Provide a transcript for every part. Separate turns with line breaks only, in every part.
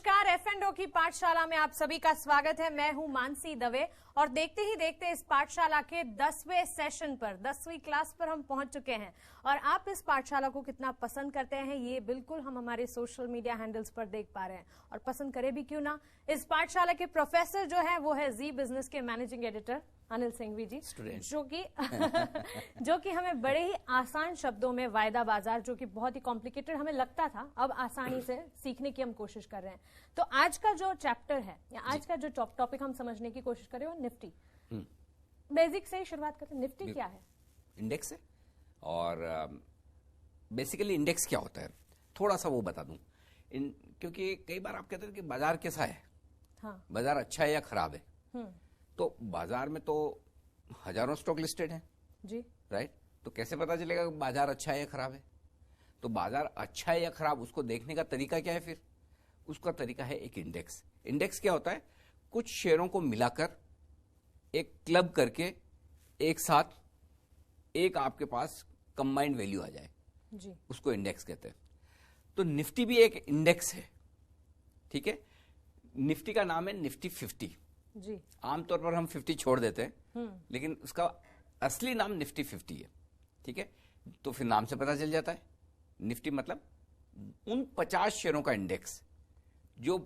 नमस्कार, F&O की पाठशाला में आप सभी का स्वागत है। मैं हूं मानसी दवे और देखते ही देखते इस पाठशाला के 10वें सेशन पर 10वीं क्लास पर हम पहुंच चुके हैं। और आप इस पाठशाला को कितना पसंद करते हैं ये बिल्कुल हम हमारे सोशल मीडिया हैंडल्स पर देख पा रहे हैं। और पसंद करें भी क्यों ना, इस पाठशाला के प्रोफेसर जो है वो है जी बिजनेस के मैनेजिंग एडिटर अनिल सिंघवी जी, जो कि हमें बड़े ही आसान शब्दों में वायदा बाजार, जो कि बहुत ही कॉम्प्लिकेटेड हमें लगता था, अब आसानी से सीखने की हम कोशिश कर रहे हैं। तो आज का जो चैप्टर है या आज का जो टॉपिक हम समझने की कोशिश कर रहे हैं वो निफ्टी। बेसिक से ही शुरुआत करते हैं। निफ्टी क्या है?
इंडेक्स है। और बेसिकली इंडेक्स क्या होता है थोड़ा सा वो बता दूं। क्योंकि कई बार आप कहते हैं कि बाजार कैसा है,
हाँ।
बाजार अच्छा है या खराब है। तो बाजार में तो हजारों स्टॉक लिस्टेड हैं
जी,
राइट। तो कैसे पता चलेगा कि बाजार अच्छा है या खराब है? तो बाजार अच्छा है या खराब उसको देखने का तरीका क्या है? फिर उसका तरीका है एक इंडेक्स। इंडेक्स क्या होता है? कुछ शेयरों को मिलाकर एक क्लब करके एक साथ एक आपके पास कंबाइंड वैल्यू आ जाए
जी,
उसको इंडेक्स कहते हैं। तो निफ्टी भी एक इंडेक्स है, ठीक है। निफ्टी का नाम है निफ्टी 50
जी।
आमतौर पर हम 50 छोड़ देते हैं, लेकिन उसका असली नाम निफ्टी 50 है, ठीक है। तो फिर नाम से पता चल जाता है निफ्टी मतलब उन 50 शेयरों का इंडेक्स जो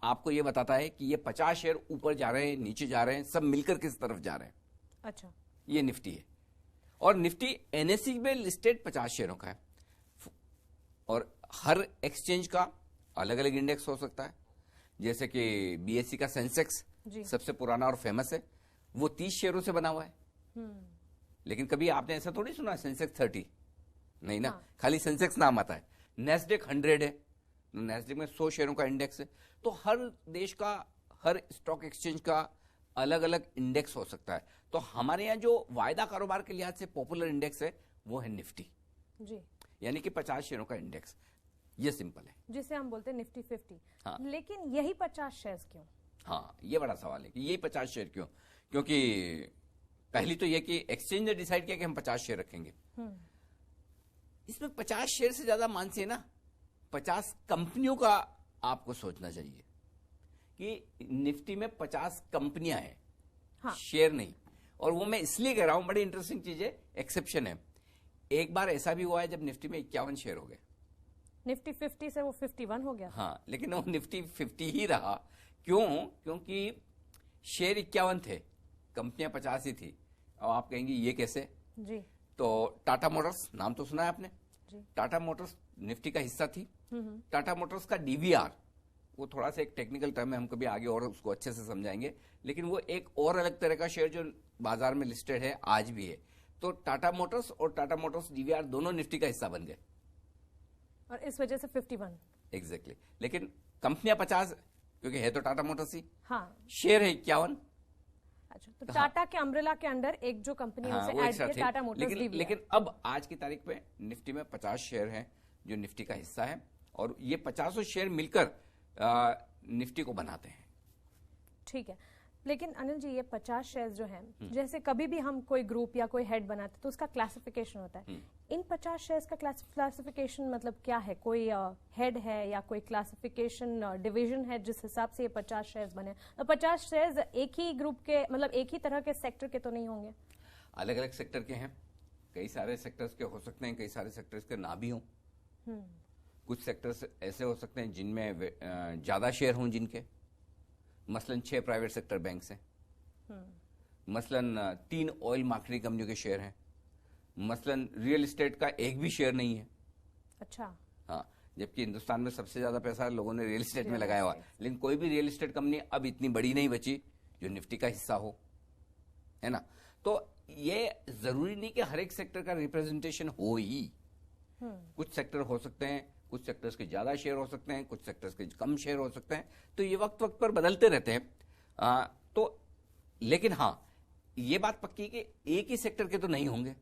आपको ये बताता है कि ये 50 शेयर ऊपर जा रहे हैं, नीचे जा रहे हैं, सब मिलकर किस तरफ जा रहे हैं।
अच्छा,
ये निफ्टी है। और निफ्टी एनएसई में लिस्टेड 50 शेयरों का है। और हर एक्सचेंज का अलग अलग इंडेक्स हो सकता है। जैसे कि बीएसई का सेंसेक्स सबसे पुराना और फेमस है, वो 30 शेयरों से बना हुआ है। लेकिन कभी आपने ऐसा थोड़ी सुना सेंसेक्स 30, नहीं ना। हाँ। खाली सेंसेक्स नाम आता है। नेस्डेक 100 है, नेस्डेक में 100 शेयरों का इंडेक्स है। तो हर देश का, हर स्टॉक एक्सचेंज का अलग अलग इंडेक्स हो सकता है। तो हमारे यहाँ जो वायदा कारोबार के लिहाज से पॉपुलर इंडेक्स है वो है निफ्टी
जी,
यानी कि 50 शेयरों का इंडेक्स। ये सिंपल है,
जिसे हम बोलते हैं निफ्टी 50।
हाँ।
लेकिन यही 50 शेयर्स क्यों?
हाँ, ये बड़ा सवाल है कि यही 50 शेयर क्यों। क्योंकि पहली तो यह कि एक्सचेंज ने डिसाइड किया कि हम 50 शेयर रखेंगे। इसमें 50 शेयर से ज्यादा मानसिए ना 50 कंपनियों का आपको सोचना चाहिए कि निफ्टी में 50 कंपनियां हैं, हाँ। शेयर नहीं। और वो मैं इसलिए कह रहा हूं, बड़ी इंटरेस्टिंग चीज है, एक्सेप्शन है। एक बार ऐसा भी हुआ है जब निफ्टी में 51 शेयर हो गए।
निफ्टी 50 से वो 51 हो गया।
हाँ, लेकिन वो निफ्टी 50 ही रहा। क्यों? क्योंकि शेयर 51 थे, कंपनियां 50 ही थी। और आप कहेंगे ये कैसे
जी?
तो टाटा मोटर्स नाम तो सुना है आपने
जी।
टाटा मोटर्स निफ्टी का हिस्सा थी। टाटा मोटर्स का डीवीआर, वो थोड़ा सा एक टेक्निकल टर्म है, हम कभी आगे और उसको अच्छे से समझाएंगे। लेकिन वो एक और अलग तरह का शेयर जो बाजार में लिस्टेड है, आज भी है। तो टाटा मोटर्स और टाटा मोटर्स डीवीआर दोनों निफ्टी का हिस्सा बन गए
और इस वजह से 51।
एग्जैक्टली। लेकिन कंपनियां 50 क्योंकि है तो टाटा मोटर्स ही,
हाँ।
शेयर है 51।
अच्छा, तो टाटा के अम्ब्रेला के अंडर एक जो कंपनी है उसे ऐड किया टाटा मोटर्स।
लेकिन अब आज की तारीख पे निफ्टी में 50 शेयर हैं जो निफ्टी का हिस्सा है। और ये 50 शेयर मिलकर निफ्टी को बनाते हैं। ठीक
है। लेकिन अनिल जी, ये 50 शेयर्स जो हैं, जैसे कभी भी हम कोई ग्रुप या कोई हेड बनाते तो उसका क्लासिफिकेशन होता है। इन 50 शेयर्स का क्लासिफिकेशन मतलब क्या है? कोई हेड है या कोई क्लासिफिकेशन डिवीजन है जिस हिसाब से ये 50 शेयर्स बने? तो 50 शेयर्स एक ही ग्रुप के, मतलब एक ही तरह के सेक्टर के तो नहीं होंगे?
अलग अलग सेक्टर के हैं। कई सारे सेक्टर्स के हो सकते हैं, कई सारे सेक्टर्स के ना भी हों। कुछ सेक्टर्स ऐसे हो सकते हैं जिनमें ज्यादा शेयर हों जिनके, मसलन 6 प्राइवेट सेक्टर बैंक हैं, मसलन 3 ऑयल मार्केटिंग कंपनियों के शेयर हैं, मसलन रियल एस्टेट का एक भी शेयर नहीं है।
अच्छा।
हाँ, जबकि हिंदुस्तान में सबसे ज्यादा पैसा लोगों ने रियल एस्टेट में लगाया हुआ है। लेकिन कोई भी रियल एस्टेट कंपनी अब इतनी बड़ी नहीं बची जो निफ्टी का हिस्सा हो, है ना। तो ये जरूरी नहीं कि हर एक सेक्टर का रिप्रेजेंटेशन हो ही। कुछ सेक्टर हो सकते हैं, कुछ सेक्टर्स के ज्यादा शेयर हो सकते हैं, कुछ सेक्टर्स के कम शेयर हो सकते हैं। तो ये वक्त वक्त पर बदलते रहते हैं। तो लेकिन हाँ, ये बात पक्की कि एक ही सेक्टर के तो नहीं होंगे।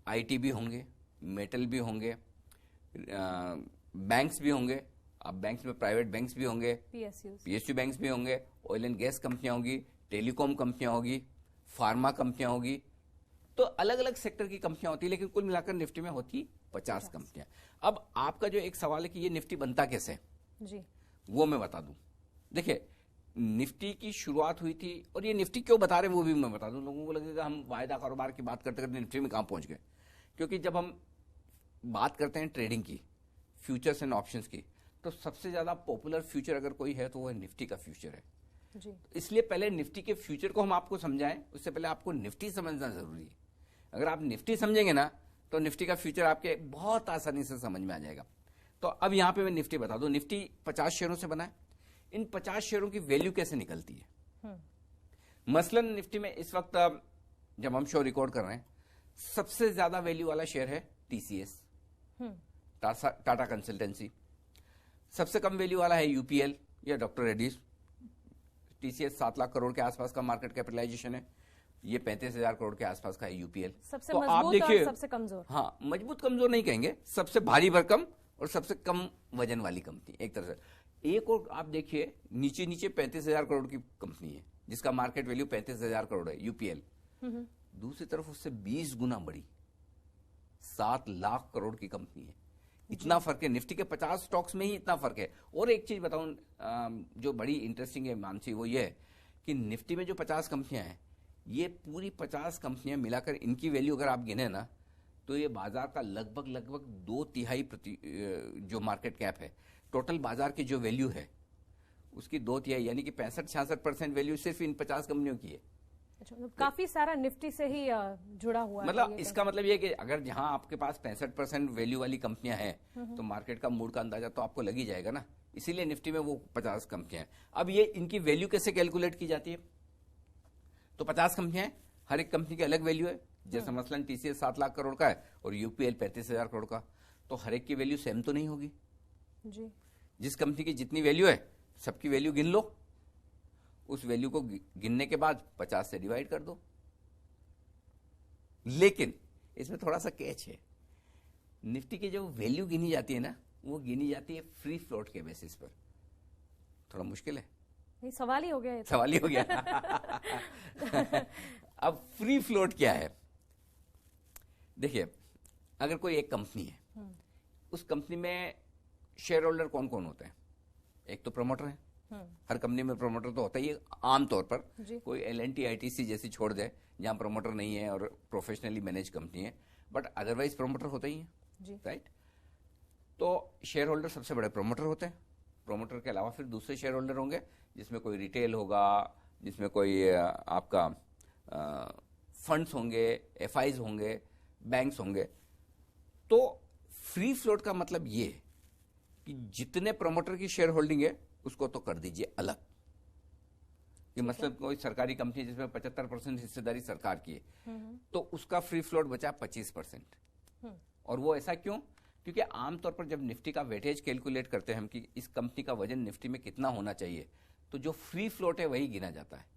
आईटी भी होंगे, मेटल भी होंगे, बैंक्स भी होंगे। अब बैंक्स में प्राइवेट बैंक्स भी होंगे, पीएसयू बैंक्स भी होंगे, ऑयल एंड गैस कंपनियां होंगी, टेलीकॉम कंपनियां होगी, फार्मा कंपनियां होगी। तो अलग अलग सेक्टर की कंपनियां होती है, लेकिन कुल मिलाकर निफ्टी में होती 50 कंपनियां। अब आपका जो एक सवाल है कि ये निफ्टी बनता कैसे,
जी,
वो मैं बता दूं। देखिए, निफ्टी की शुरुआत हुई थी, और ये निफ्टी क्यों बता रहे हैं वो भी मैं बता दूं। लोगों को लगेगा हम वायदा कारोबार की बात करते करते निफ्टी में कहां पहुंच गए, क्योंकि जब हम बात करते हैं ट्रेडिंग की, फ्यूचर्स एंड ऑप्शंस की, तो सबसे ज्यादा पॉपुलर फ्यूचर अगर कोई है तो वो निफ्टी का फ्यूचर है
जी।
इसलिए पहले निफ्टी के फ्यूचर को हम आपको समझाएं, उससे पहले आपको निफ्टी समझना जरूरी है। अगर आप निफ्टी समझेंगे ना तो निफ्टी का फ्यूचर आपके बहुत आसानी से समझ में आ जाएगा। तो अब यहां पे मैं निफ्टी बता दूं। निफ्टी 50 शेयरों से बना है। इन 50 शेयरों की वैल्यू कैसे निकलती है? मसलन निफ्टी में इस वक्त जब हम शो रिकॉर्ड कर रहे हैं, सबसे ज्यादा वैल्यू वाला शेयर है टीसीएस, टाटा कंसल्टेंसी। सबसे कम वैल्यू वाला है यूपीएल या डॉक्टर रेड्डीज। टीसीएस 7 लाख करोड़ के आसपास का मार्केट कैपिटलाइजेशन है, ये 35,000 करोड़ के आसपास का है यूपीएल।
सबसे
तो
मजबूत
आप देखिए,
और सबसे कमजोर।
हाँ, मजबूत कमजोर नहीं कहेंगे, सबसे भारी भरकम और सबसे कम वजन वाली कंपनी एक तरह से। एक और आप देखिए, नीचे नीचे 35,000 करोड़ की कंपनी है जिसका मार्केट वैल्यू 35,000 करोड़ है, यूपीएल। दूसरी तरफ उससे 20 गुना बड़ी 7 लाख करोड़ की कंपनी है। इतना फर्क है, निफ्टी के 50 स्टॉक्स में ही इतना फर्क है। और एक चीज बताऊं जो बड़ी इंटरेस्टिंग है मानसी, वो ये है कि निफ्टी में जो 50 कंपनियां हैं, ये पूरी 50 कंपनियां मिलाकर इनकी वैल्यू अगर आप गिने ना, तो ये बाजार का लगभग 2/3 जो मार्केट कैप है, टोटल बाजार की जो वैल्यू है उसकी 2/3 यानी कि 65-66% वैल्यू सिर्फ इन 50 कंपनियों की है।
अच्छा, मतलब काफी सारा निफ्टी से ही जुड़ा हुआ है।
मतलब इसका मतलब ये कि अगर जहां आपके पास 65% वैल्यू वाली कंपनियां हैं तो मार्केट का मूड का अंदाजा तो आपको लग ही जाएगा ना। इसीलिए निफ्टी में वो 50 कंपनियां हैं। अब ये इनकी वैल्यू कैसे कैलकुलेट की जाती है? तो 50 कंपनियां हैं, हर एक कंपनी की अलग वैल्यू है। जैसे मसलन टीसीएस 7 लाख करोड़ का है और यूपीएल 35,000 करोड़ का, तो हर एक की वैल्यू सेम तो नहीं होगी
जी।
जिस कंपनी की जितनी वैल्यू है सबकी वैल्यू गिन लो, उस वैल्यू को गिनने के बाद 50 से डिवाइड कर दो। लेकिन इसमें थोड़ा सा कैच है। निफ्टी की जो वैल्यू गिनी जाती है ना, वो गिनी जाती है फ्री फ्लोट के बेसिस पर। थोड़ा मुश्किल है,
नहीं सवाल ही हो गया ये तो।
सवाल ही हो गया। अब फ्री फ्लोट क्या है? देखिए, अगर कोई एक कंपनी है, उस कंपनी में शेयर होल्डर कौन कौन होते हैं? एक तो प्रमोटर है, हर कंपनी में प्रमोटर तो होता ही है आमतौर पर। कोई एल&टी आईटीसी जैसी छोड़ दे जहां प्रमोटर नहीं है और प्रोफेशनली मैनेज कंपनी है, बट अदरवाइज प्रमोटर होता ही है, राइट? तो शेयर होल्डर सबसे बड़े प्रमोटर होते हैं। प्रमोटर के अलावा फिर दूसरे शेयर होल्डर होंगे, जिसमें कोई रिटेल होगा, जिसमें कोई आपका फंड्स होंगे, एफआईज होंगे, बैंक्स होंगे। तो फ्री फ्लोट का मतलब ये कि जितने प्रमोटर की शेयर होल्डिंग है उसको तो कर दीजिए अलग। ये मतलब कोई सरकारी कंपनी जिसमें 75% हिस्सेदारी सरकार की है, तो उसका फ्री फ्लोट बचा 25%। और वो ऐसा क्यों? क्योंकि आमतौर पर जब निफ्टी का वेटेज कैलकुलेट करते हैं हम कि इस कंपनी का वजन निफ्टी में कितना होना चाहिए, तो जो फ्री फ्लोट है वही गिना जाता है।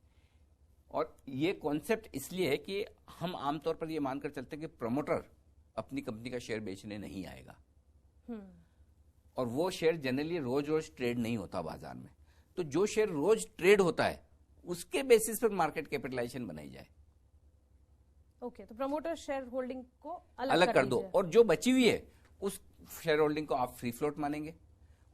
और ये कॉन्सेप्ट इसलिए है कि हम आमतौर पर ये मानकर चलते हैं कि प्रमोटर अपनी कंपनी का शेयर बेचने नहीं आएगा, और वो शेयर जनरली रोज रोज ट्रेड नहीं होता बाजार में। तो जो शेयर रोज ट्रेड होता है उसके बेसिस पर मार्केट कैपिटलाइजेशन बनाई जाए।
ओके, तो प्रमोटर शेयर होल्डिंग को
अलग कर दो, और जो बची हुई है उस शेयर होल्डिंग को आप फ्री फ्लोट मानेंगे,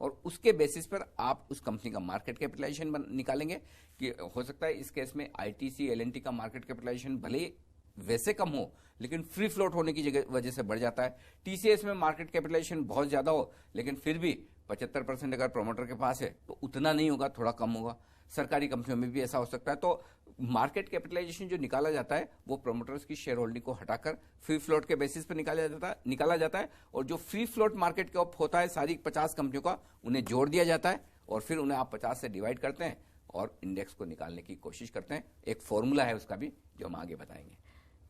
और उसके बेसिस पर आप उस कंपनी का मार्केट कैपिटलाइजेशन निकालेंगे। कि हो सकता है इस केस में आईटीसी एल&टी का मार्केट कैपिटलाइजेशन भले वैसे कम हो, लेकिन फ्री फ्लोट होने की वजह से बढ़ जाता है। टीसीएस में मार्केट कैपिटलाइजेशन बहुत ज्यादा हो, लेकिन फिर भी 75% अगर प्रमोटर के पास है तो उतना नहीं होगा, थोड़ा कम होगा। सरकारी कंपनियों में भी ऐसा हो सकता है। तो मार्केट कैपिटलाइजेशन जो निकाला जाता है वो प्रमोटर्स की शेयर होल्डिंग को हटाकर फ्री फ्लोट के बेसिस पर निकाला जाता है, और जो फ्री फ्लोट मार्केट के ऊपर होता है सारी 50 कंपनियों का, उन्हें जोड़ दिया जाता है, और फिर उन्हें आप 50 से डिवाइड करते हैं और इंडेक्स को निकालने की कोशिश करते हैं। एक फॉर्मूला है उसका भी, जो हम आगे बताएंगे।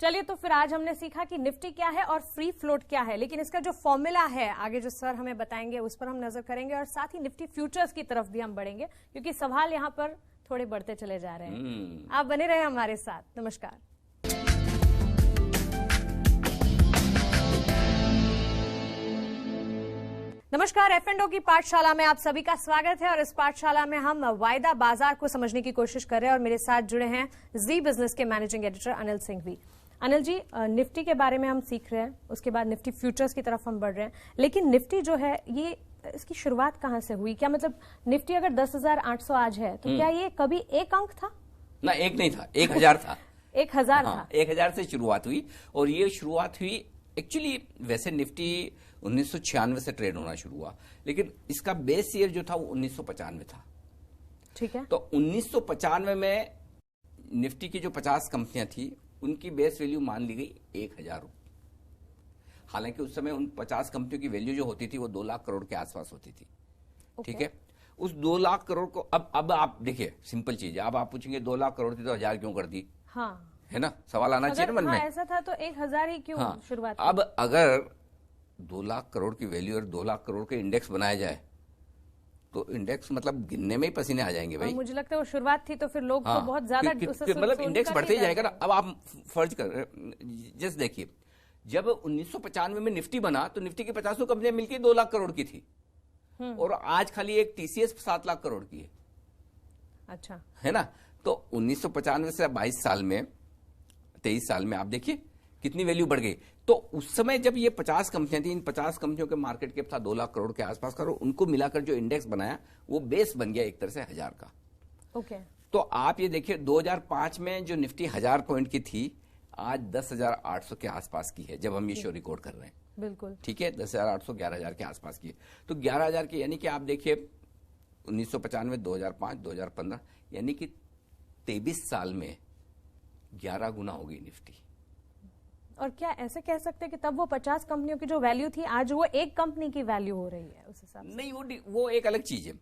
चलिए, तो फिर आज हमने सीखा कि निफ्टी क्या है और फ्री फ्लोट क्या है, लेकिन इसका जो फॉर्मूला है आगे जो सर हमें बताएंगे उस पर हम नजर करेंगे, और साथ ही निफ्टी फ्यूचर्स की तरफ भी हम बढ़ेंगे, क्योंकि सवाल यहाँ पर थोड़े बढ़ते चले जा रहे हैं। आप बने रहे हमारे साथ। नमस्कार। नमस्कार, F&O की पाठशाला में आप सभी का स्वागत है, और इस पाठशाला में हम वायदा बाजार को समझने की कोशिश कर रहे हैं, और मेरे साथ जुड़े हैं जी बिजनेस के मैनेजिंग एडिटर अनिल सिंह भी। अनिल जी, निफ्टी के बारे में हम सीख रहे हैं, उसके बाद निफ्टी फ्यूचर्स की तरफ हम बढ़ रहे हैं, लेकिन निफ्टी जो है ये इसकी शुरुआत कहाँ से हुई? क्या मतलब निफ्टी अगर 10,800 आज है तो क्या ये कभी एक अंक था?
ना, एक नहीं था, 1,000 था।
1,000
हाँ,
था।
1,000 से शुरुआत हुई। और ये शुरुआत हुई एक्चुअली, वैसे निफ्टी 1996 से ट्रेड होना शुरू हुआ, लेकिन इसका बेस ईयर जो था वो 1995 था।
ठीक है।
तो 1995 में निफ्टी की जो 50 कंपनियां थी उनकी बेस वैल्यू मान ली गई 1,000। हालांकि उस समय उन 50 कंपनियों की वैल्यू जो होती थी वो 2 लाख करोड़ के आसपास होती थी। ठीक है। उस 2 लाख करोड़ को अब आप देखिए, सिंपल चीज है, अब आप पूछेंगे 2 लाख करोड़ थी तो 1,000 क्यों कर दी?
हाँ,
है ना, सवाल आना चाहिए मन में।
ऐसा था तो 1,000 ही क्यों शुरुआत?
अब अगर 2 लाख करोड़ की वैल्यू और 2 लाख करोड़ के इंडेक्स बनाया जाए तो इंडेक्स मतलब गिनने में ही पसीने आ जाएंगे भाई।
मुझे लगता है वो शुरुआत थी तो फिर लोग को बहुत ज्यादा
मतलब इंडेक्स बढ़ते ही जाएगा ना। अब आप फर्ज कर जस्ट देखिए, जब 1995 में निफ्टी बना तो निफ्टी की 50 कंपनियां मिलकर 2 लाख करोड़ की थी, और आज खाली एक टीसीएस 7 लाख करोड़ की है।
अच्छा,
है ना। तो 1995 से 22 साल में, 23 साल में आप देखिए कितनी वैल्यू बढ़ गई। तो उस समय जब ये 50 कंपनियां थी, इन 50 कंपनियों के मार्केट कैप था 2 लाख करोड़ के आसपास का, उनको मिलाकर जो इंडेक्स बनाया वो बेस बन गया एक तरह से 1,000 का।
ओके।
तो आप ये देखिए 2005 में जो निफ्टी 1,000 पॉइंट की थी, आज 10,800 के आसपास की है जब हम ये शो रिकॉर्ड कर रहे हैं।
बिल्कुल
ठीक है, 10,800 11,000 के आसपास की है। तो 11,000 की, यानी कि आप देखिए 1995, 2005, 2015, यानी कि 23 साल में 11 गुना हो गई निफ्टी।
और क्या ऐसे कह सकते हैं कि तब वो 50 कंपनियों की जो वैल्यू थी आज वो एक कंपनी की वैल्यू हो रही है उस हिसाब से?
नहीं, वो एक अलग चीज है,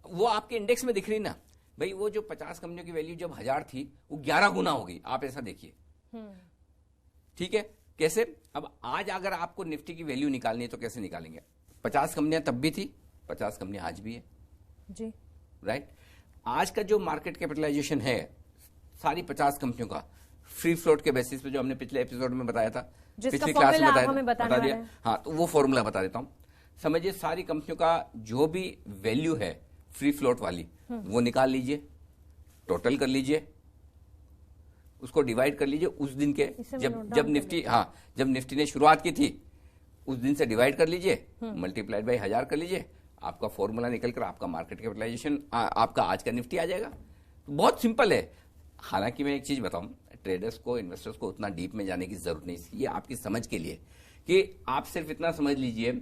वो आपके इंडेक्स में दिख रही ना भाई। वो जो 50 कंपनियों की वैल्यू जब 1,000 थी वो 11 गुना हो गई, आप ऐसा देखिए। ठीक है, कैसे? अब आज अगर आपको निफ्टी की वैल्यू निकालनी है तो कैसे निकालेंगे? 50 कंपनियां तब भी थी, 50 कंपनियां आज भी है
जी,
राइट। आज का जो मार्केट कैपिटलाइजेशन है सारी 50 कंपनियों का, फ्री फ्लोट के बेसिस पे, जो हमने पिछले एपिसोड में बताया था, पिछली क्लास में बता दिया। हाँ, तो वो फॉर्मूला बता देता हूं। समझिए सारी कंपनियों का जो भी वैल्यू है फ्री फ्लोट वाली, वो निकाल लीजिए, टोटल कर लीजिए, उसको डिवाइड कर लीजिए उस दिन के, जब निफ्टी, हाँ, जब निफ्टी ने शुरुआत की थी उस दिन से डिवाइड कर लीजिए, मल्टीप्लाइड बाई 1,000 कर लीजिए, आपका फॉर्मूला निकलकर आपका मार्केट कैपिटलाइजेशन, आपका आज का निफ्टी आ जाएगा। तो बहुत सिंपल है। हालांकि मैं एक चीज बताऊं, ट्रेडर्स को, इन्वेस्टर्स को उतना डीप में जाने की जरूरत नहीं, ये आपकी समझ के लिए कि आप सिर्फ इतना समझ लीजिए,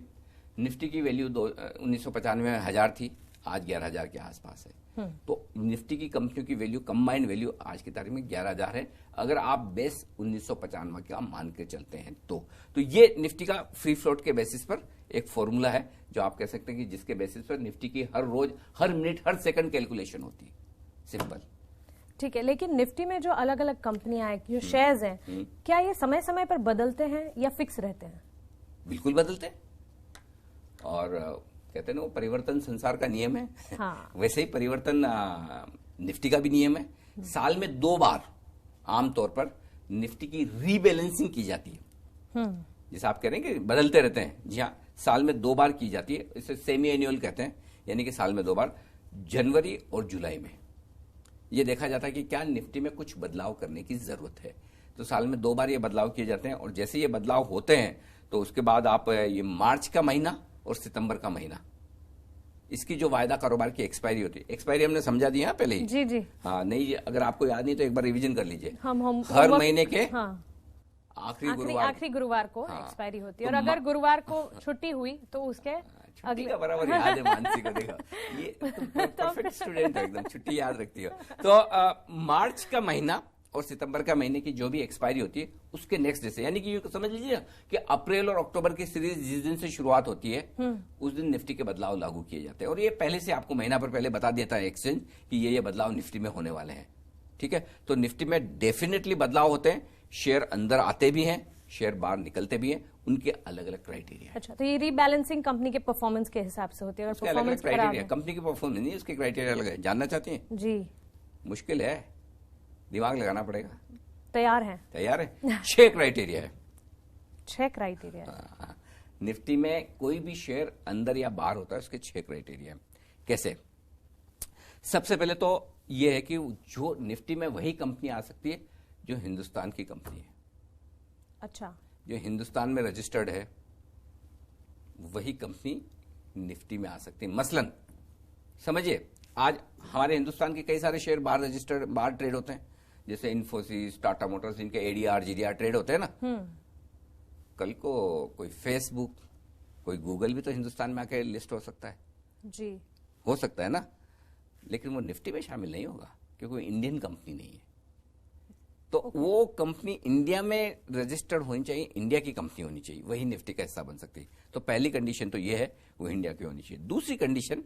निफ्टी की वैल्यू 1995 में 1,000 थी, आज 11,000 के आसपास है। तो निफ्टी की कंपनियों की वैल्यू, कंबाइंड वैल्यू आज की तारीख में 11,000 है, अगर आप बेस 1995 का मान के चलते हैं तो ये निफ्टी का फ्री फ्लोट के बेसिस पर एक फॉर्मूला है जो आप कह सकते हैं कि जिसके बेसिस पर निफ्टी की हर रोज, हर मिनट, हर सेकंड कैलकुलेशन होती है। सिंपल।
ठीक है, लेकिन निफ्टी में जो अलग अलग कंपनियां हैं, जो शेयर्स हैं, क्या ये समय समय पर बदलते हैं या फिक्स रहते हैं?
बिल्कुल बदलते हैं, और कहते हैं ना वो परिवर्तन संसार का नियम है।
हाँ।
वैसे ही परिवर्तन निफ्टी का भी नियम है। साल में 2 बार आमतौर पर निफ्टी की रीबैलेंसिंग की जाती है। जैसे आप कह रहे हैं कि बदलते रहते हैं, जी हाँ, साल में 2 बार की जाती है। इसे सेमी एनुअल कहते हैं, यानी कि साल में 2 बार, जनवरी और जुलाई में ये देखा जाता है कि क्या निफ्टी में कुछ बदलाव करने की जरूरत है। तो साल में 2 बार ये बदलाव किए जाते हैं, और जैसे ये बदलाव होते हैं तो उसके बाद आप ये मार्च का महीना और सितंबर का महीना, इसकी जो वायदा कारोबार की एक्सपायरी होती है, एक्सपायरी हमने समझा दी है पहले ही।
जी जी।
हाँ, नहीं, अगर आपको याद नहीं तो एक बार रिवीजन कर लीजिए।
हम
हर महीने के
हाँ,
आखिरी
गुरुवार को
हाँ,
एक्सपायरी होती है, और अगर गुरुवार को छुट्टी हुई तो उसके
छुट्टी का बराबर याद है मानसी को, देखो ये परफेक्ट स्टूडेंट है एकदम, छुट्टी याद रखती हो। तो मार्च का महीना और सितंबर का महीने की जो भी एक्सपायरी होती है उसके नेक्स्ट डे से, यानी कि समझ लीजिए कि अप्रैल और अक्टूबर की सीरीज जिस दिन से शुरुआत होती है उस दिन निफ्टी के बदलाव लागू किए जाते हैं, और ये पहले से आपको महीना पर पहले बता देता है एक्सचेंज कि ये बदलाव निफ्टी में होने वाले हैं। ठीक है, तो निफ्टी में डेफिनेटली बदलाव होते हैं, शेयर अंदर आते भी हैं, शेयर बाहर निकलते भी हैं, उनके अलग अलग क्राइटेरिया।
अच्छा, तो ये रीबैलेंसिंग कंपनी के परफॉर्मेंस के हिसाब से होती है,
अगर परफॉर्मेंस क्राइटेरिया, कंपनी की परफॉर्मेंस नहीं, उसके क्राइटेरिया अलग है। जानना चाहते हैं?
जी।
मुश्किल है, दिमाग लगाना पड़ेगा।
तैयार है?
तैयार है। 6 क्राइटेरिया है।
6 क्राइटेरिया है।
निफ्टी में कोई भी शेयर अंदर या बाहर होता है, उसके 6 क्राइटेरिया। कैसे? सबसे पहले तो यह है कि जो निफ्टी में वही कंपनी आ सकती है जो हिंदुस्तान की कंपनी है।
अच्छा।
जो हिंदुस्तान में रजिस्टर्ड है वही कंपनी निफ्टी में आ सकती है। मसलन समझिए, आज हमारे हिंदुस्तान के कई सारे शेयर बाहर रजिस्टर्ड, बाहर ट्रेड होते हैं, जैसे इन्फोसिस, टाटा मोटर्स, इनके एडीआर जीडीआर ट्रेड होते हैं ना। कल को कोई फेसबुक, कोई गूगल भी तो हिंदुस्तान में आके लिस्ट हो सकता है
जी,
हो सकता है ना, लेकिन वो निफ्टी में शामिल नहीं होगा क्योंकि वो इंडियन कंपनी नहीं है। तो वो कंपनी इंडिया में रजिस्टर्ड होनी चाहिए, इंडिया की कंपनी होनी चाहिए, वही निफ्टी का हिस्सा बन सकती है। तो पहली कंडीशन तो ये है, वो इंडिया की होनी चाहिए। दूसरी कंडीशन,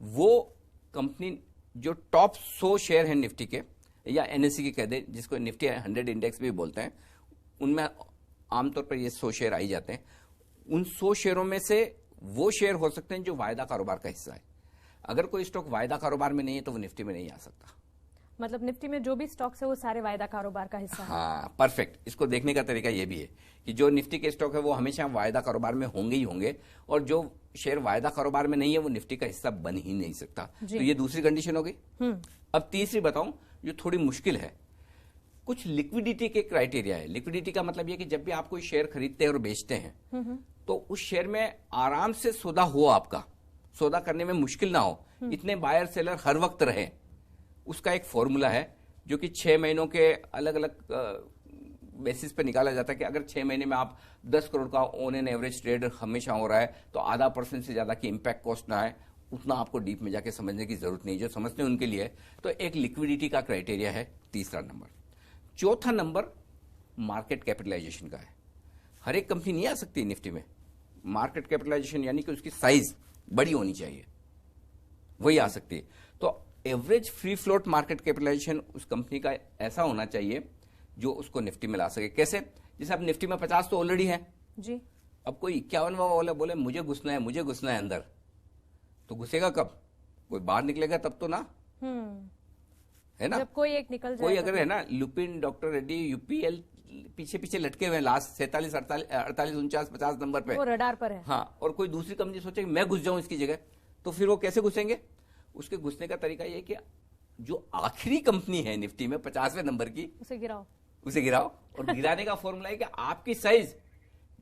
वो कंपनी जो टॉप 100 शेयर है निफ्टी के या एनएससी के कह दे, जिसको निफ्टी 100 इंडेक्स भी बोलते हैं, उनमें आमतौर पर ये 100 शेयर आई जाते हैं। उन 100 शेयरों में से वो शेयर हो सकते हैं जो वायदा कारोबार का हिस्सा है। अगर कोई स्टॉक वायदा कारोबार में नहीं है तो वो निफ्टी में नहीं आ सकता।
मतलब निफ्टी में जो भी स्टॉक्स है वो सारे वायदा कारोबार का हिस्सा है।
हाँ, परफेक्ट। इसको देखने का तरीका ये भी है कि जो निफ्टी के स्टॉक है वो हमेशा वायदा कारोबार में होंगे ही होंगे, और जो शेयर वायदा कारोबार में नहीं है वो निफ्टी का हिस्सा बन ही नहीं सकता। तो ये दूसरी कंडीशन हो गई। अब तीसरी बताऊं, जो थोड़ी मुश्किल है। कुछ लिक्विडिटी के क्राइटेरिया है। लिक्विडिटी का मतलब ये कि जब भी आप कोई शेयर खरीदते हैं और बेचते हैं तो उस शेयर में आराम से सौदा हो, आपका सौदा करने में मुश्किल ना हो, इतने बायर सेलर हर वक्त रहे। उसका एक फॉर्मूला है जो कि 6 महीनों के अलग अलग बेसिस पे निकाला जाता है कि अगर 6 महीने में आप 10 करोड़ का ऑन एन एवरेज ट्रेड हमेशा हो रहा है तो आधा % से ज्यादा की इंपैक्ट कॉस्ट ना आए। उतना आपको डीप में जाके समझने की जरूरत नहीं, जो समझते हैं उनके लिए। तो एक लिक्विडिटी का क्राइटेरिया है, तीसरा नंबर। चौथा नंबर मार्केट कैपिटलाइजेशन का है। हर एक कंपनी नहीं आ सकती निफ्टी में। मार्केट कैपिटलाइजेशन यानी कि उसकी साइज बड़ी होनी चाहिए, वही आ सकती है। तो average free float market capitalisation उस कंपनी का ऐसा होना चाहिए जो उसको निफ्टी में ला सके। कैसे? जैसे अब निफ्टी में 50 तो ऑलरेडी है
जी।
अब कोई 51वां वाला बोले मुझे घुसना है अंदर, तो घुसेगा कब? कोई बाहर निकलेगा तब तो ना, है ना?
जब कोई एक निकल जाए,
कोई अगर है ना, लुपिन, डॉक्टर रेड्डी, यूपीएल पीछे पीछे लटके हुए हैं लास्ट 47, 48, 49, 50 नंबर पे,
वो रडार पर है।
हाँ, और कोई दूसरी कंपनी सोचे मैं घुस जाऊं इसकी जगह, तो फिर वो कैसे घुसेंगे? उसके घुसने का तरीका ये कि जो आखिरी कंपनी है निफ्टी में 50वें नंबर की, उसे गिराओ। और गिराने का फॉर्मूला है कि आपकी साइज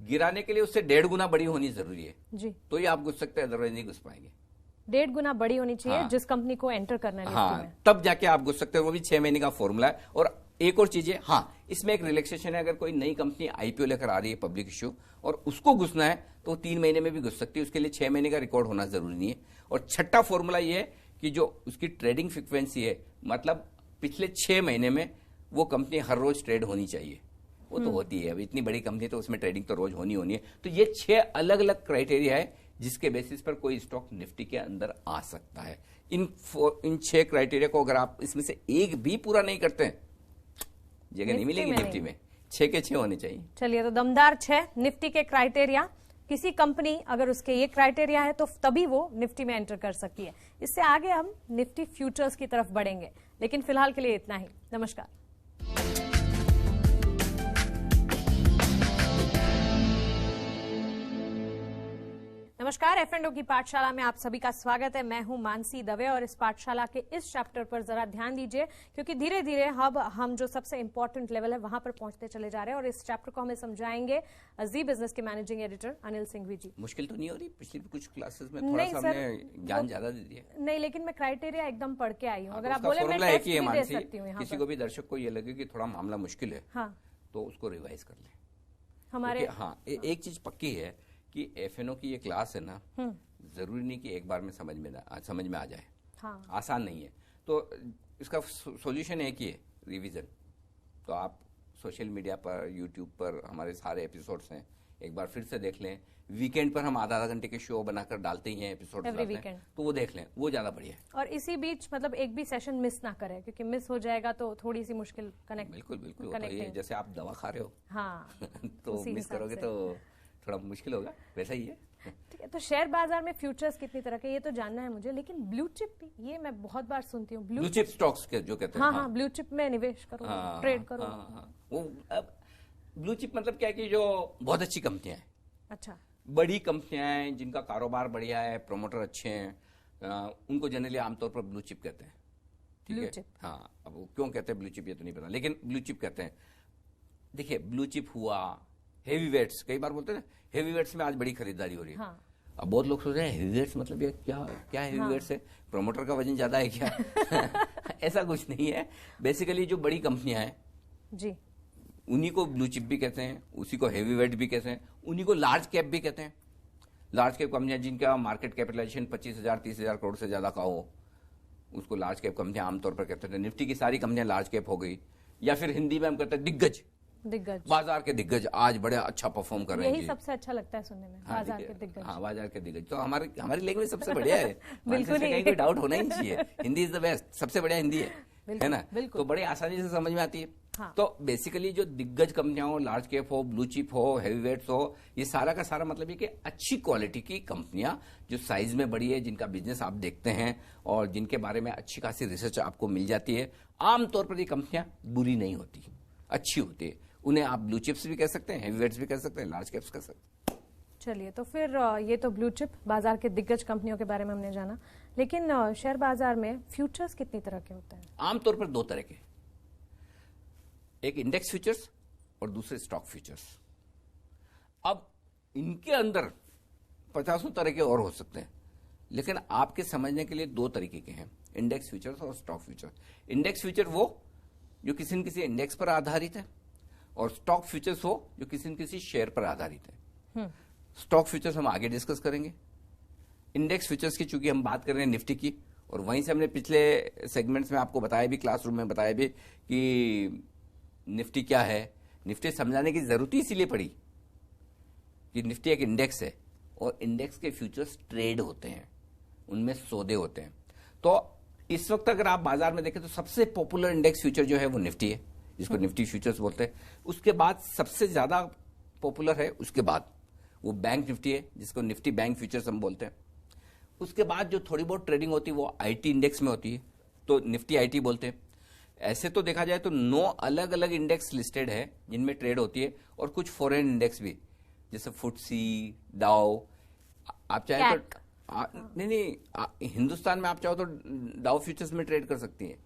गिराने के लिए उससे 1.5 गुना बड़ी होनी जरूरी है जी। तो ये आप घुस सकते हैं, अदरवाइज नहीं घुस पाएंगे।
1.5 गुना बड़ी होनी चाहिए। हाँ, जिस कंपनी को एंटर करना है निफ्टी में,
तब जाके आप घुस सकते हैं। वो भी 6 महीने का फॉर्मूला है। और एक और चीज है, हाँ, इसमें एक रिलैक्सेशन है। अगर कोई नई कंपनी आईपीओ लेकर आ रही है, पब्लिक इश्यू, और उसको घुसना है तो 3 महीने में भी घुस सकती है। उसके लिए 6 महीने का रिकॉर्ड होना जरूरी नहीं है। और छठा फॉर्मूला ये है कि जो उसकी ट्रेडिंग फ्रीक्वेंसी है, मतलब पिछले 6 महीने में वो कंपनी हर रोज ट्रेड होनी चाहिए। वो तो होती है, अब इतनी बड़ी कंपनी तो उसमें ट्रेडिंग तो रोज होनी है। तो ये 6 अलग अलग क्राइटेरिया है जिसके बेसिस पर कोई स्टॉक निफ्टी के अंदर आ सकता है। इन 6 क्राइटेरिया को अगर आप इसमें से एक भी पूरा नहीं करते हैं, जगह नहीं मिलेगी निफ्टी में। 6 के 6 होने चाहिए।
चलिए, तो दमदार 6 निफ्टी के क्राइटेरिया। किसी कंपनी अगर उसके ये क्राइटेरिया है तो तभी वो निफ्टी में एंटर कर सकती है। इससे आगे हम निफ्टी फ्यूचर्स की तरफ बढ़ेंगे, लेकिन फिलहाल के लिए इतना ही। नमस्कार। नमस्कार, F&O की पाठशाला में आप सभी का स्वागत है। मैं हूं मानसी दवे, और इस पाठशाला के इस चैप्टर पर जरा ध्यान दीजिए, क्योंकि धीरे धीरे अब हम जो सबसे इंपॉर्टेंट लेवल है वहां पर पहुंचते चले जा रहे हैं। और इस चैप्टर को हमें समझाएंगे जी बिजनेस के मैनेजिंग एडिटर अनिल सिंघवी जी।
मुश्किल तो नहीं हो रही? पिछली कुछ क्लासेस में थोड़ा सा हमने ज्ञान ज्यादा दे दिया।
नहीं, लेकिन मैं क्राइटेरिया एकदम पढ़ के आई हूँ। अगर आप बोले मैं टेस्ट भी दे सकती हूँ।
किसी को भी दर्शक को ये लगे कि थोड़ा मामला मुश्किल है, हाँ, तो उसको रिवाइज कर ले हमारे। हाँ, एक चीज पक्की है कि F&O की ये क्लास है ना, जरूरी नहीं कि एक बार में समझ में आ जाए। हाँ। आसान नहीं है। तो इसका सॉल्यूशन एक ही है, रिवीजन। तो आप सोशल मीडिया पर, यूट्यूब पर हमारे सारे एपिसोड्स हैं, एक बार फिर से देख लें। वीकेंड पर हम आधा घंटे के शो बनाकर डालते ही हैं, एपिसोड तो वो देख लें, वो ज्यादा बढ़िया है। और
इसी बीच मतलब एक भी सेशन मिस ना करें, क्योंकि मिस हो जाएगा तो थोड़ी सी मुश्किल कनेक्ट।
बिल्कुल बिल्कुल। तो ये जैसे आप दवा खा रहे हो,
हाँ,
तो मिस करोगे तो थोड़ा मुश्किल होगा, वैसा ही है।
ठीक है। तो शेयर बाजार में फ्यूचर्स कितनी तरह के, ये तो जानना है मुझे। लेकिन ब्लू चिप, ये मैं बहुत बार सुनती हूँ, ब्लू
चिप स्टॉक्स के जो कहते हैं।
हाँ, हाँ, ब्लू चिप में निवेश करो, ट्रेड करो।
वो अब ब्लू चिप मतलब क्या है कि जो बहुत अच्छी कंपनियां हैं,
अच्छा,
बड़ी कंपनियां हैं, जिनका कारोबार बढ़िया है, प्रोमोटर अच्छे हैं, उनको जनरली आमतौर पर ब्लू चिप कहते हैं। ठीक है। हाँ, अब वो क्यों कहते हैं ब्लू चिप ये तो नहीं पता, लेकिन ब्लू चिप कहते हैं। देखिए, ब्लू चिप हुआ, हेवी वेट्स, कई बार बोलते हैं हेवी वेट्स में आज बड़ी खरीदारी हो रही है। हाँ। अब बहुत लोग सोच रहे हैं हेवीवेट्स मतलब ये क्या क्या हेवीवेट्स है, प्रोमोटर का वजन ज्यादा है क्या? ऐसा कुछ नहीं है। बेसिकली जो बड़ी कंपनियां हैं
जी,
उन्हीं को ब्लू चिप भी कहते हैं, उसी को हेवीवेट भी कहते हैं, उन्हीं को लार्ज कैप भी कहते हैं। लार्ज कैप कंपनियां जिनका मार्केट कैपिटलाइजेशन 25,000-30,000 करोड़ से ज्यादा का हो, उसको लार्ज कैप कंपनियां आमतौर पर कहते हैं। निफ्टी की सारी कंपनियां लार्ज कैप हो गई, या फिर हिंदी में हम कहते हैं दिग्गज, बाजार के दिग्गज आज बड़े अच्छा परफॉर्म कर रहे हैं।
यही सबसे अच्छा लगता है सुनने में, बाजार के दिग्गज।
हाँ, बाजार के दिग्गज तो हमारी लैंग्वेज सबसे बढ़िया है।
बिल्कुल
कहीं कोई डाउट होना ही नहीं चाहिए। हिंदी इज द बेस्ट, सबसे बढ़िया हिंदी है ना?
बिल्कुल।
तो बड़ी आसानी से समझ में आती है।
हाँ।
तो बेसिकली जो दिग्गज कंपनियां हो, लार्ज कैप हो, ब्लू चिप हो, हेवीवेट्स हो, ये सारा का सारा मतलब ये कि अच्छी क्वालिटी की कंपनियां जो साइज में बड़ी है, जिनका बिजनेस आप देखते हैं और जिनके बारे में अच्छी खासी रिसर्च आपको मिल जाती है। आमतौर पर ये कंपनियां बुरी नहीं होती, अच्छी होती है। उन्हें आप ब्लू चिप्स भी कह सकते हैं, हेवीवेट्स भी कह सकते हैं, लार्ज कैप्स कह सकते हैं।
चलिए, तो फिर ये तो ब्लू चिप बाजार के दिग्गज कंपनियों के बारे में हमने जाना, लेकिन शेयर बाजार में फ्यूचर्स कितनी तरह के होते हैं? आमतौर
पर दो तरह के, एक इंडेक्स फ्यूचर्स और दूसरे स्टॉक फ्यूचर्स। अब इनके अंदर 50 तरह के और हो सकते हैं, लेकिन आपके समझने के लिए दो तरीके के हैं, इंडेक्स फ्यूचर्स और स्टॉक फ्यूचर। इंडेक्स फ्यूचर वो जो किसी न किसी इंडेक्स पर आधारित है, और स्टॉक फ्यूचर्स हो जो किसी न किसी शेयर पर आधारित है। स्टॉक फ्यूचर्स हम आगे डिस्कस करेंगे। इंडेक्स फ्यूचर्स की चूंकि हम बात कर रहे हैं निफ्टी की, और वहीं से हमने पिछले सेगमेंट्स में आपको बताया भी, क्लासरूम में बताया भी कि निफ्टी क्या है। निफ्टी समझाने की जरूरत ही इसीलिए पड़ी कि निफ्टी एक इंडेक्स है और इंडेक्स के फ्यूचर्स ट्रेड होते हैं, उनमें सौदे होते हैं। तो इस वक्त अगर आप बाजार में देखें तो सबसे पॉपुलर इंडेक्स फ्यूचर जो है वो निफ्टी है, जिसको निफ्टी फ्यूचर्स बोलते हैं। उसके बाद सबसे ज्यादा पॉपुलर है, उसके बाद वो बैंक निफ्टी है, जिसको निफ्टी बैंक फ्यूचर्स हम बोलते हैं। उसके बाद जो थोड़ी बहुत ट्रेडिंग होती है वो आईटी इंडेक्स में होती है, तो निफ्टी आईटी बोलते हैं। ऐसे तो देखा जाए तो 9 अलग अलग इंडेक्स लिस्टेड है जिनमें ट्रेड होती है, और कुछ फॉरेन इंडेक्स भी, जैसे फुटसी, डाउ। आप चाहे तो नहीं, हिंदुस्तान में आप चाहो तो डाउ फ्यूचर्स में ट्रेड कर सकती है।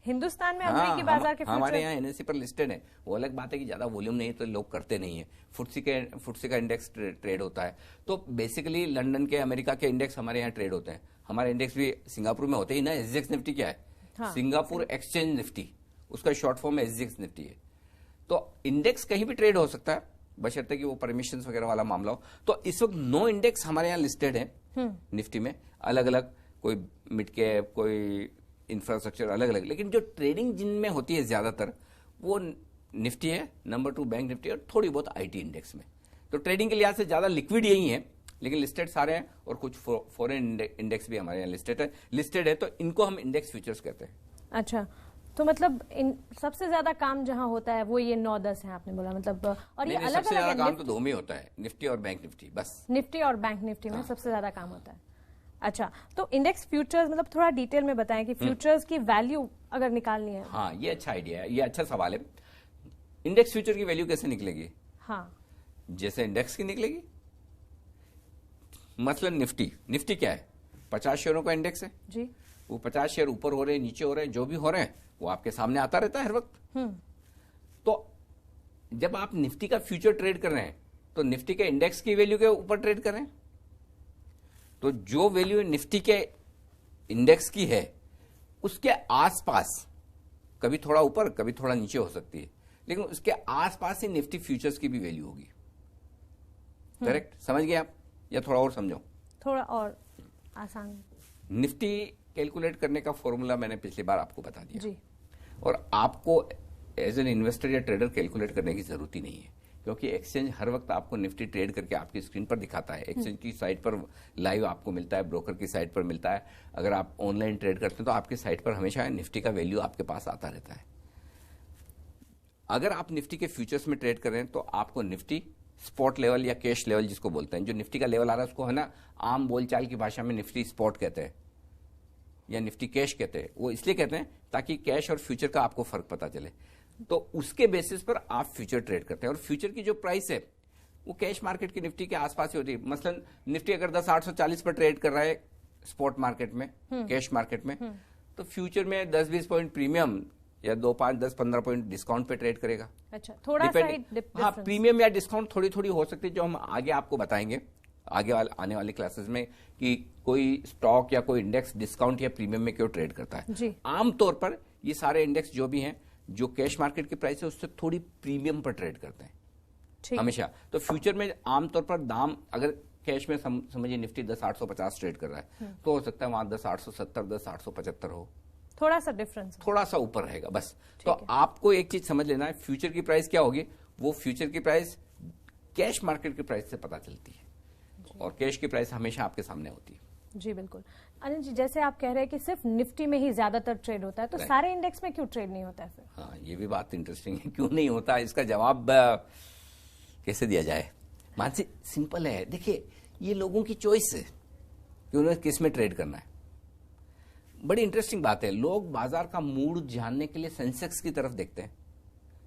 हिंदुस्तान में अमेरिकी बाजार के
हमारे यहाँ एनएससी पर लिस्टेड है। वो अलग बात है कि ज्यादा वॉल्यूम नहीं है तो लोग करते नहीं है। फुटसी का इंडेक्स ट्रेड होता है। तो बेसिकली लंदन के, अमेरिका के इंडेक्स हमारे यहाँ ट्रेड होते हैं। हमारे इंडेक्स भी सिंगापुर में होते ही ना। एसजीएक्स निफ्टी क्या है? हाँ, सिंगापुर एक्सचेंज निफ्टी, उसका शॉर्ट फॉर्म एसजीएक्स निफ्टी है। तो इंडेक्स कहीं भी ट्रेड हो सकता है, बशर्ते कि वो परमिशन वगैरह वाला मामला हो। तो इस वक्त 9 इंडेक्स हमारे यहाँ लिस्टेड है निफ्टी में, अलग अलग, कोई मिड कैप, कोई इंफ्रास्ट्रक्चर, अलग अलग। लेकिन जो ट्रेडिंग जिनमें होती है ज्यादातर वो निफ्टी है, नंबर 2 बैंक निफ्टी, और थोड़ी बहुत आईटी इंडेक्स में। तो ट्रेडिंग के लिहाज से ज्यादा लिक्विड यही है, लेकिन लिस्टेड सारे हैं, और कुछ फॉरेन इंडेक्स भी हमारे यहाँ लिस्टेड है। तो इनको हम इंडेक्स फ्यूचर्स कहते हैं।
अच्छा, तो मतलब सबसे ज्यादा काम जहां होता है वो ये 9-10 है आपने बोला, मतलब। और ये अलग
सबसे ज्यादा काम तो दो में होता है, निफ्टी और बैंक निफ्टी, बस।
निफ्टी और बैंक निफ्टी में सबसे ज्यादा काम होता है। अच्छा, तो इंडेक्स फ्यूचर्स मतलब थोड़ा डिटेल में बताएं कि फ्यूचर्स की वैल्यू अगर निकालनी है।
हाँ, ये अच्छा आइडिया है, ये अच्छा सवाल है। इंडेक्स फ्यूचर की वैल्यू कैसे निकलेगी?
हाँ,
जैसे इंडेक्स की निकलेगी। मसलन निफ्टी क्या है? 50 शेयरों का इंडेक्स है
जी।
वो 50 शेयर ऊपर हो रहे हैं, नीचे हो रहे हैं, जो भी हो रहे हैं वो आपके सामने आता रहता है हर वक्त। तो जब आप निफ्टी का फ्यूचर ट्रेड कर रहे हैं तो निफ्टी के इंडेक्स की वैल्यू के ऊपर ट्रेड कर रहे हैं। तो जो वैल्यू निफ्टी के इंडेक्स की है उसके आसपास, कभी थोड़ा ऊपर कभी थोड़ा नीचे हो सकती है, लेकिन उसके आसपास ही निफ्टी फ्यूचर्स की भी वैल्यू होगी। करेक्ट? समझ गए आप, या थोड़ा और समझो?
थोड़ा और आसान।
निफ्टी कैलकुलेट करने का फॉर्मूला मैंने पिछली बार आपको बता दिया
जी।
और आपको एज एन इन्वेस्टर या ट्रेडर कैलकुलेट करने की जरूरत ही नहीं है, क्योंकि एक्सचेंज हर वक्त आपको निफ्टी ट्रेड करके आपकी स्क्रीन पर दिखाता है। एक्सचेंज की साइट पर लाइव आपको मिलता है, ब्रोकर की साइट पर मिलता है। अगर आप ऑनलाइन ट्रेड करते हैं तो आपकी साइट पर हमेशा निफ्टी का वैल्यू आपके पास आता रहता है। अगर आप निफ्टी के फ्यूचर्स में ट्रेड कर रहे हैं तो आपको निफ्टी स्पॉट लेवल या कैश लेवल जिसको बोलते हैं, जो निफ्टी का लेवल आ रहा है उसको है ना आम बोलचाल की भाषा में निफ्टी स्पॉट कहते हैं या निफ्टी कैश कहते हैं। वो इसलिए कहते हैं ताकि कैश और फ्यूचर का आपको फर्क पता चले। तो उसके बेसिस पर आप फ्यूचर ट्रेड करते हैं और फ्यूचर की जो प्राइस है वो कैश मार्केट की निफ्टी के आसपास ही होती है। मसलन निफ्टी अगर 10,840 पर ट्रेड कर रहा है स्पॉट मार्केट में, कैश मार्केट में, तो फ्यूचर में 10-20 पॉइंट प्रीमियम या 2-5-10-15 पॉइंट डिस्काउंट पे ट्रेड करेगा।
अच्छा, थोड़ा सा ही
हाँ, प्रीमियम या डिस्काउंट थोड़ी थोड़ी हो सकती है, जो हम आगे आपको बताएंगे आने वाली क्लासेस में कि कोई स्टॉक या कोई इंडेक्स डिस्काउंट या प्रीमियम में क्यों ट्रेड करता है।
जी।
आमतौर पर ये सारे इंडेक्स जो भी हैं, जो कैश मार्केट की प्राइस है उससे थोड़ी प्रीमियम पर ट्रेड करते हैं हमेशा। तो फ्यूचर में आमतौर पर दाम, अगर कैश में समझिए निफ्टी 10,850 ट्रेड कर रहा है तो हो सकता है वहां 10,870, 10,875 हो,
थोड़ा सा डिफरेंस, थोड़ा
सा ऊपर रहेगा बस। तो आपको एक चीज समझ लेना है, फ्यूचर की प्राइस क्या होगी, वो फ्यूचर की प्राइस कैश मार्केट की प्राइस से पता चलती है और कैश की प्राइस हमेशा आपके सामने होती है।
जी बिल्कुल। अनिल जी, जैसे आप कह रहे हैं कि सिर्फ निफ्टी में ही ज्यादातर ट्रेड होता है, तो सारे इंडेक्स में क्यों ट्रेड नहीं होता है फिर?
हाँ, ये भी बात इंटरेस्टिंग है, क्यों नहीं होता, इसका जवाब कैसे दिया जाए। मानसी, सिंपल है, देखिए ये लोगों की चॉइस है कि उन्हें किस में ट्रेड करना है। बड़ी इंटरेस्टिंग बात है, लोग बाजार का मूड जानने के लिए सेंसेक्स की तरफ देखते हैं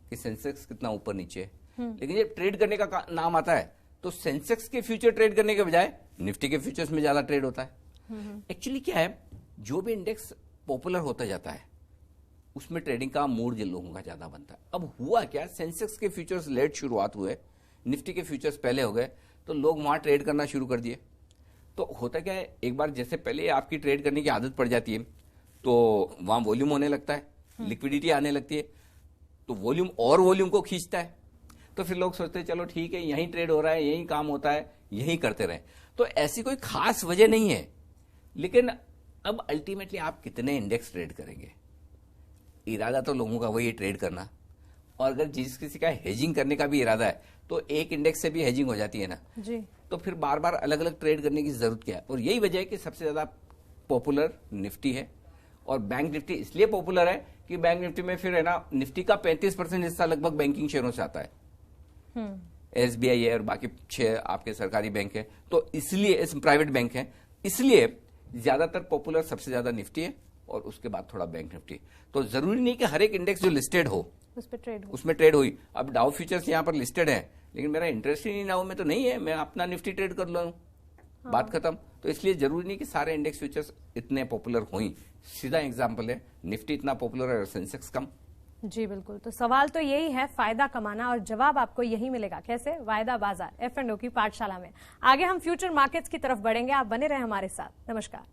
कि सेंसेक्स कितना ऊपर नीचे है, लेकिन जब ट्रेड करने का नाम आता है तो सेंसेक्स के फ्यूचर ट्रेड करने के बजाय निफ्टी के फ्यूचर्स में ज्यादा ट्रेड होता है। एक्चुअली क्या है, जो भी इंडेक्स पॉपुलर होता जाता है उसमें ट्रेडिंग का मूड जिन लोगों का ज्यादा बनता है। अब हुआ क्या, सेंसेक्स के फ्यूचर्स लेट शुरुआत हुए, निफ्टी के फ्यूचर्स पहले हो गए, तो लोग वहां ट्रेड करना शुरू कर दिए। तो होता क्या है, एक बार जैसे पहले आपकी ट्रेड करने की आदत पड़ जाती है तो वहां वॉल्यूम होने लगता है, लिक्विडिटी आने लगती है, तो वॉल्यूम और वॉल्यूम को खींचता है, तो फिर लोग सोचते हैं चलो ठीक है, यहीं ट्रेड हो रहा है, यहीं काम होता है, यहीं करते रहे। तो ऐसी कोई खास वजह नहीं है, लेकिन अब अल्टीमेटली आप कितने इंडेक्स ट्रेड करेंगे, इरादा तो लोगों का वही ट्रेड करना, और अगर जिस किसी का हेजिंग करने का भी इरादा है तो एक इंडेक्स से भी हेजिंग हो जाती है ना
जी,
तो फिर बार बार अलग अलग ट्रेड करने की जरूरत क्या है। और यही वजह है कि सबसे ज्यादा पॉपुलर निफ्टी है, और बैंक निफ्टी इसलिए पॉपुलर है कि बैंक निफ्टी में फिर है ना, निफ्टी का 35% हिस्सा लगभग बैंकिंग शेयरों से आता है। एसबीआई है और बाकी 6 आपके सरकारी बैंक है, तो इसलिए प्राइवेट बैंक है, इसलिए ज्यादातर पॉपुलर सबसे ज्यादा निफ्टी है और उसके बाद थोड़ा बैंक निफ्टी। तो जरूरी नहीं कि हर एक इंडेक्स जो लिस्टेड हो उसमें ट्रेड हुई। अब डाउ फ्यूचर्स यहाँ पर लिस्टेड है, लेकिन मेरा इंटरेस्ट ही नहीं डाउ में तो नहीं है, मैं अपना निफ्टी ट्रेड कर लूं, बात खत्म। तो इसलिए जरूरी नहीं कि सारे इंडेक्स फ्यूचर्स इतने पॉपुलर हों। सीधा एग्जांपल है, निफ्टी इतना पॉपुलर है और सेंसेक्स कम।
जी बिल्कुल। तो सवाल तो यही है, फायदा कमाना, और जवाब आपको यही मिलेगा। कैसे? वायदा बाजार F&O की पाठशाला में। आगे हम फ्यूचर मार्केट्स की तरफ बढ़ेंगे, आप बने रहे हमारे साथ। नमस्कार।